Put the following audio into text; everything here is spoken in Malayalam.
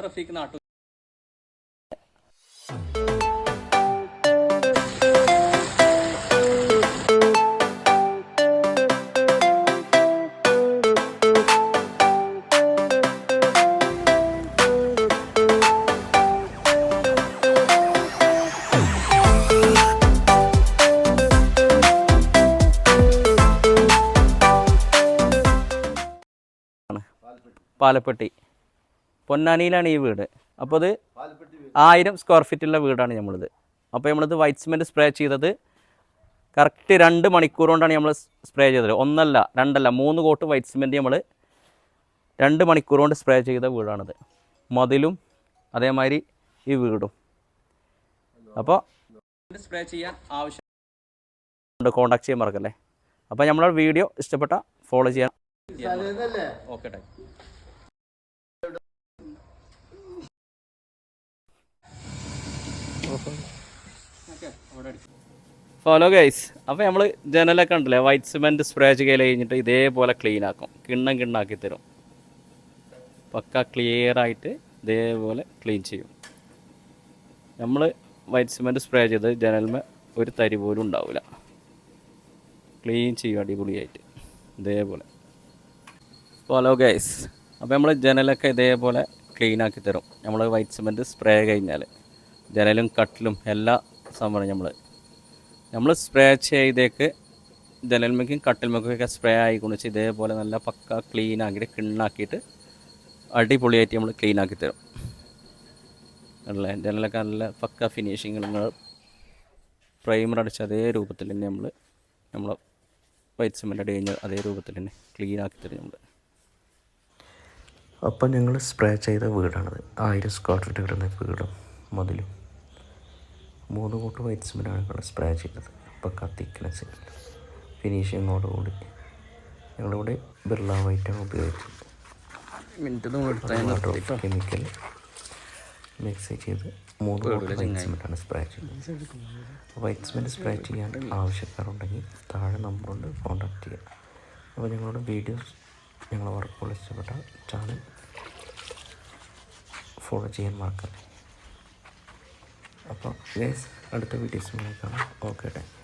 റഫീഖ് നാട്ടു പാലപ്പെട്ടി പൊന്നാനിയിലാണ് ഈ വീട്. അപ്പോൾ അത് 1000 സ്ക്വയർ ഫീറ്റുള്ള വീടാണ് നമ്മളിത്. അപ്പോൾ നമ്മളിത് വൈറ്റ് സിമെൻറ്റ് സ്പ്രേ ചെയ്തത് കറക്റ്റ് 2 മണിക്കൂർ കൊണ്ടാണ് നമ്മൾ സ്പ്രേ ചെയ്തത്. 1 അല്ല 2 അല്ല 3 കോട്ട് വൈറ്റ് സിമെൻറ്റ് നമ്മൾ 2 മണിക്കൂർ കൊണ്ട് സ്പ്രേ ചെയ്ത വീടാണിത്. മതിലും അതേമാതിരി ഈ വീടും. അപ്പോൾ സ്പ്രേ ചെയ്യാൻ ആവശ്യം കോൺടാക്ട് ചെയ്യാൻ മറക്കല്ലേ. അപ്പോൾ നമ്മളെ വീഡിയോ ഇഷ്ടപ്പെട്ട ഫോളോ ചെയ്യാൻ. Okay time. ഹലോ ഗൈസ്, അപ്പോൾ നമ്മൾ ജനലൊക്കെ ഉണ്ടല്ലേ വൈറ്റ് സിമെൻറ്റ് സ്പ്രേ ചെയ്യൽ കഴിഞ്ഞിട്ട് ഇതേപോലെ ക്ലീൻ ആക്കും. കിണ്ണാക്കി തരും. പക്ക ക്ലിയറായിട്ട് ഇതേപോലെ ക്ലീൻ ചെയ്യും. നമ്മൾ വൈറ്റ് സിമെൻറ്റ് സ്പ്രേ ചെയ്ത് ജനലിന്മേൽ ഒരു തരി പോലും ഉണ്ടാവില്ല. ക്ലീൻ ചെയ്യും അടിപൊളിയായിട്ട് ഇതേപോലെ. ഹലോ ഗൈസ്, അപ്പോൾ നമ്മൾ ജനലൊക്കെ ഇതേപോലെ ക്ലീനാക്കി തരും. നമ്മൾ വൈറ്റ് സിമെൻറ്റ് സ്പ്രേ കഴിഞ്ഞാൽ ജനലും കട്ടിലും എല്ലാ സംഭവം നമ്മൾ സ്പ്രേ ചെയ്തേക്ക് ജനൽമേക്കും കട്ടിൽമേക്കൊക്കെ സ്പ്രേ ആയിക്കൊണ്ടിച്ച് ഇതേപോലെ നല്ല പക്ക ക്ലീനാക്കിയിട്ട് കിണ്ണാക്കിയിട്ട് അടിപൊളിയായിട്ട് നമ്മൾ ക്ലീനാക്കി തരും. അല്ലേ, ജനലൊക്കെ നല്ല പക്ക ഫിനിഷിങ് നിങ്ങൾ പ്രൈമർ അടിച്ച അതേ രൂപത്തിൽ തന്നെ നമ്മൾ വൈറ്റ് സിമെൻറ്റ് അടി കഴിഞ്ഞാൽ അതേ രൂപത്തിൽ തന്നെ ക്ലീനാക്കി തരും നമ്മൾ. അപ്പം ഞങ്ങൾ സ്പ്രേ ചെയ്ത വീടാണത്. 1000 സ്ക്വയർ ഫീറ്റ് കിടന്ന വീടും മതിലും 3 കോട്ട് വൈറ്റ് സിമെൻറ്റാണ് ഞങ്ങൾ സ്പ്രേ ചെയ്തത്. പക്ക തിക്നെസ് ഫിനിഷിങ്ങോടുകൂടി ഞങ്ങളിവിടെ ബിർള വൈറ്റാണ് ഉപയോഗിച്ചത്. കെമിക്കൽ മിക്സ് ചെയ്ത് 3 കോട്ട് വൈറ്റ് സിമെൻറ്റാണ് സ്പ്രേ ചെയ്തത്. വൈറ്റ് സിമെൻറ്റ് സ്പ്രേ ചെയ്യാൻ ആവശ്യക്കാരുണ്ടെങ്കിൽ താഴെ നമ്പറുണ്ട്, കോൺടാക്ട് ചെയ്യുക. അപ്പോൾ ഞങ്ങളുടെ വീഡിയോസ് ഞങ്ങളുടെ വർക്കുകൾ ഇഷ്ടപ്പെട്ട ചാനൽ ഫോളോ ചെയ്യാൻ മറക്കരുത്. അപ്പോൾ ഗൈസ്, അടുത്ത വീഡിയോസ് കാണാം. Okay, thank you.